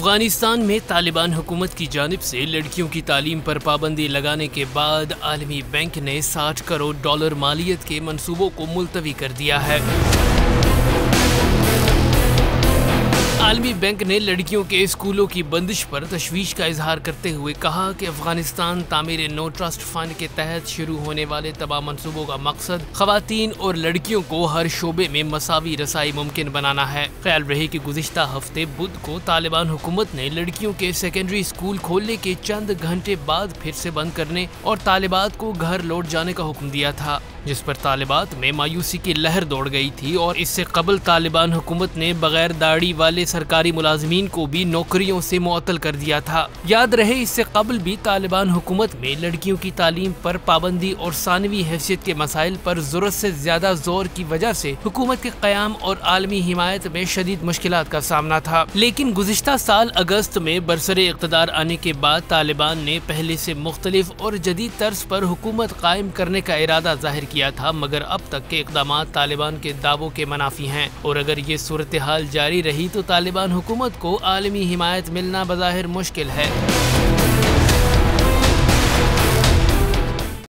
افغانستان میں طالبان حکومت کی جانب سے لڑکیوں کی تعلیم پر پابندی لگانے کے بعد عالمی بینک نے $60 کروڑ مالیت کے منصوبوں کو ملتوی کر دیا ہے۔ عالمی بینک نے لڑکیوں کے اسکولوں کی بندش پر تشویش کا اظہار کرتے ہوئے کہا کہ افغانستان تعمیر نو ٹرسٹ فنڈ کے تحت شروع ہونے والے تمام منصوبوں کا مقصد خواتین اور لڑکیوں کو ہر شعبے میں مساوی رسائی ممکن بنانا ہے۔ خیال رہے کہ گزشتہ ہفتے بدھ کو طالبان حکومت نے لڑکیوں کے سیکنڈری اسکول کھولنے کے چند گھنٹے بعد پھر سے بند کرنے اور طالبات کو گھر لوٹ جانے کا حکم دیا تھا، جس پر طالبات میں مایوسی کی لہر دوڑ گئی تھی اور اس سے قبل طالبان حکومت نے بغیر داڑھی والے سرکاری ملازمین کو بھی نوکریوں سے معطل کر دیا تھا۔ یاد رہے اس سے قبل بھی طالبان حکومت میں لڑکیوں کی تعلیم پر پابندی اور ثانوی حیثیت کے مسائل پر ضرورت سے زیادہ زور کی وجہ سے حکومت کے قیام اور عالمی حمایت میں شدید مشکلات کا سامنا تھا، لیکن گزشتہ سال اگست میں برسر اقتدار آنے کے بعد طالبان نے پہلے سے مختلف اور جدید طرز پر حکومت قائم کرنے کا ارادہ ظاہر کیا تھا، مگر اب تک کے اقدامات طالبان کے دعووں کے منافی ہیں اور اگر یہ صورتحال جاری رہی تو طالبان حکومت کو عالمی حمایت ملنا بظاہر مشکل ہے۔